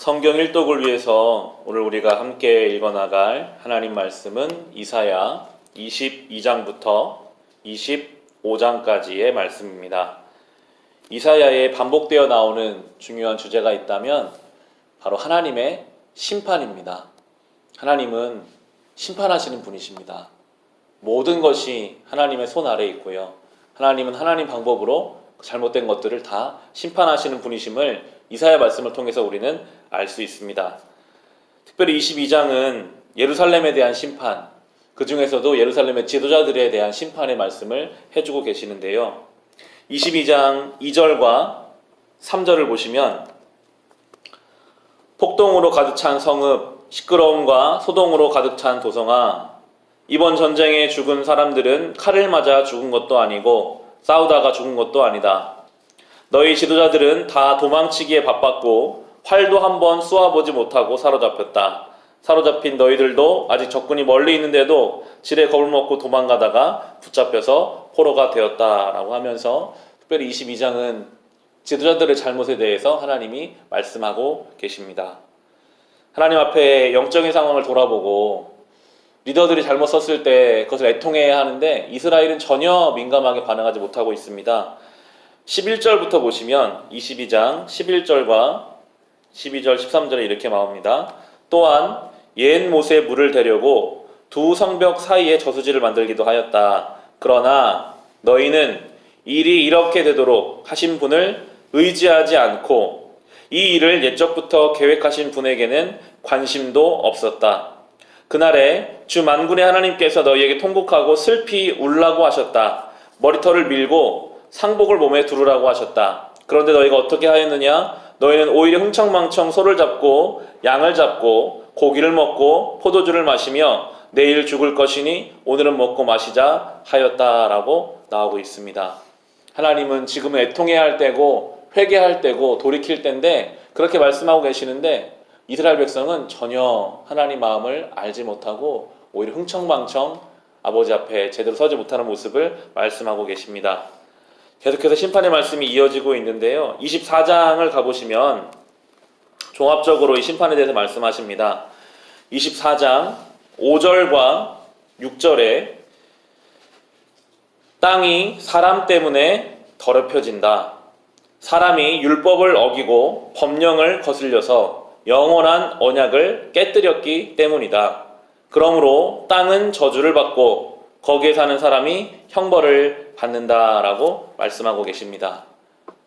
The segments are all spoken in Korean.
성경 일독을 위해서 오늘 우리가 함께 읽어나갈 하나님 말씀은 이사야 22장부터 25장까지의 말씀입니다. 이사야에 반복되어 나오는 중요한 주제가 있다면 바로 하나님의 심판입니다. 하나님은 심판하시는 분이십니다. 모든 것이 하나님의 손 아래에 있고요. 하나님은 하나님 방법으로 잘못된 것들을 다 심판하시는 분이심을 이사야 말씀을 통해서 우리는 알 수 있습니다. 특별히 22장은 예루살렘에 대한 심판, 그 중에서도 예루살렘의 지도자들에 대한 심판의 말씀을 해주고 계시는데요. 22장 2절과 3절을 보시면 폭동으로 가득 찬 성읍, 시끄러움과 소동으로 가득 찬 도성아, 이번 전쟁에 죽은 사람들은 칼을 맞아 죽은 것도 아니고 싸우다가 죽은 것도 아니다. 너희 지도자들은 다 도망치기에 바빴고 활도 한번 쏘아보지 못하고 사로잡혔다. 사로잡힌 너희들도 아직 적군이 멀리 있는데도 지레 겁을 먹고 도망가다가 붙잡혀서 포로가 되었다라고 하면서 특별히 22장은 지도자들의 잘못에 대해서 하나님이 말씀하고 계십니다. 하나님 앞에 영적인 상황을 돌아보고 리더들이 잘못 썼을 때 그것을 애통해야 하는데 이스라엘은 전혀 민감하게 반응하지 못하고 있습니다. 11절부터 보시면 22장 11절과 12절 13절에 이렇게 나옵니다. 또한 옛 못에 물을 대려고 두 성벽 사이에 저수지를 만들기도 하였다. 그러나 너희는 일이 이렇게 되도록 하신 분을 의지하지 않고 이 일을 옛적부터 계획하신 분에게는 관심도 없었다. 그날에 주 만군의 하나님께서 너희에게 통곡하고 슬피 울라고 하셨다. 머리털을 밀고 상복을 몸에 두르라고 하셨다. 그런데 너희가 어떻게 하였느냐? 너희는 오히려 흥청망청 소를 잡고 양을 잡고 고기를 먹고 포도주를 마시며 내일 죽을 것이니 오늘은 먹고 마시자 하였다라고 나오고 있습니다. 하나님은 지금은 애통해야 할 때고 회개할 때고 돌이킬 때인데 그렇게 말씀하고 계시는데 이스라엘 백성은 전혀 하나님 마음을 알지 못하고 오히려 흥청망청 아버지 앞에 제대로 서지 못하는 모습을 말씀하고 계십니다. 계속해서 심판의 말씀이 이어지고 있는데요. 24장을 가보시면 종합적으로 이 심판에 대해서 말씀하십니다. 24장 5절과 6절에 땅이 사람 때문에 더럽혀진다. 사람이 율법을 어기고 법령을 거슬려서 영원한 언약을 깨뜨렸기 때문이다. 그러므로 땅은 저주를 받고 거기에 사는 사람이 형벌을 받는다라고 말씀하고 계십니다.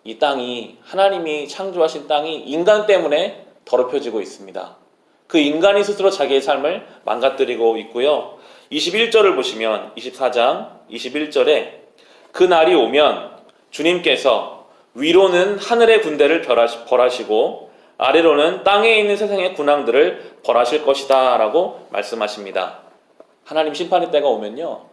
이 땅이 하나님이 창조하신 땅이 인간 때문에 더럽혀지고 있습니다. 그 인간이 스스로 자기의 삶을 망가뜨리고 있고요. 21절을 보시면 24장 21절에 그 날이 오면 주님께서 위로는 하늘의 군대를 벌하시고 아래로는 땅에 있는 세상의 군왕들을 벌하실 것이다 라고 말씀하십니다. 하나님 심판의 때가 오면요,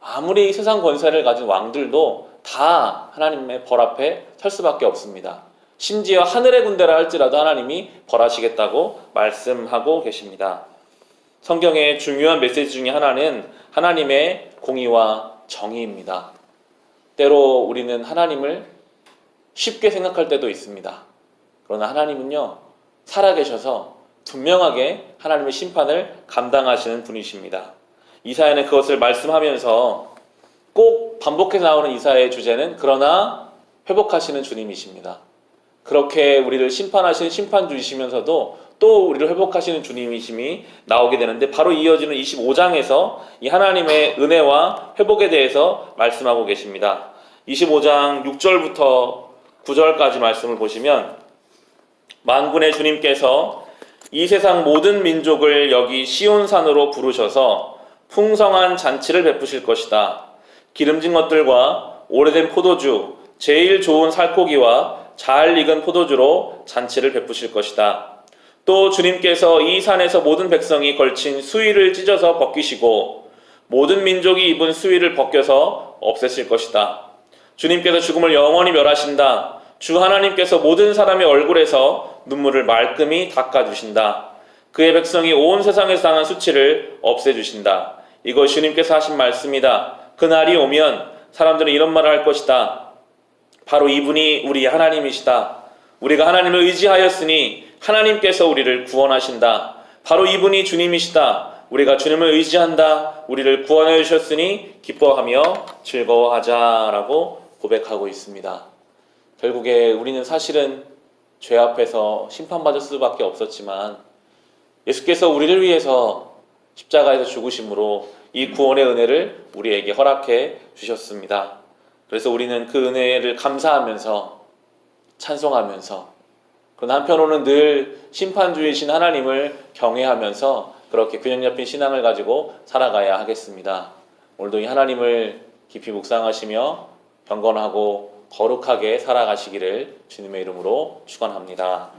아무리 세상 권세를 가진 왕들도 다 하나님의 벌 앞에 설 수밖에 없습니다. 심지어 하늘의 군대라 할지라도 하나님이 벌하시겠다고 말씀하고 계십니다. 성경의 중요한 메시지 중에 하나는 하나님의 공의와 정의입니다. 때로 우리는 하나님을 쉽게 생각할 때도 있습니다. 그러나 하나님은요, 살아계셔서 분명하게 하나님의 심판을 감당하시는 분이십니다. 이사야는 그것을 말씀하면서 꼭 반복해서 나오는 이사야의 주제는 그러나 회복하시는 주님이십니다. 그렇게 우리를 심판하시는 심판주이시면서도 또 우리를 회복하시는 주님이심이 나오게 되는데 바로 이어지는 25장에서 이 하나님의 은혜와 회복에 대해서 말씀하고 계십니다. 25장 6절부터 9절까지 말씀을 보시면 만군의 주님께서 이 세상 모든 민족을 여기 시온산으로 부르셔서 풍성한 잔치를 베푸실 것이다. 기름진 것들과 오래된 포도주, 제일 좋은 살코기와 잘 익은 포도주로 잔치를 베푸실 것이다. 또 주님께서 이 산에서 모든 백성이 걸친 수의를 찢어서 벗기시고 모든 민족이 입은 수의를 벗겨서 없애실 것이다. 주님께서 죽음을 영원히 멸하신다. 주 하나님께서 모든 사람의 얼굴에서 눈물을 말끔히 닦아주신다. 그의 백성이 온 세상에서 당한 수치를 없애주신다. 이것이 주님께서 하신 말씀이다. 그날이 오면 사람들은 이런 말을 할 것이다. 바로 이분이 우리 하나님이시다. 우리가 하나님을 의지하였으니 하나님께서 우리를 구원하신다. 바로 이분이 주님이시다. 우리가 주님을 의지한다. 우리를 구원해 주셨으니 기뻐하며 즐거워하자라고 고백하고 있습니다. 결국에 우리는 사실은 죄 앞에서 심판받을 수밖에 없었지만 예수께서 우리를 위해서 십자가에서 죽으심으로 이 구원의 은혜를 우리에게 허락해 주셨습니다. 그래서 우리는 그 은혜를 감사하면서 찬송하면서, 그러나 한편으로는 늘 심판주이신 하나님을 경외하면서 그렇게 균형 잡힌 신앙을 가지고 살아가야 하겠습니다. 오늘도 이 하나님을 깊이 묵상하시며 경건하고 거룩하게 살아가시기를 주님의 이름으로 축원합니다.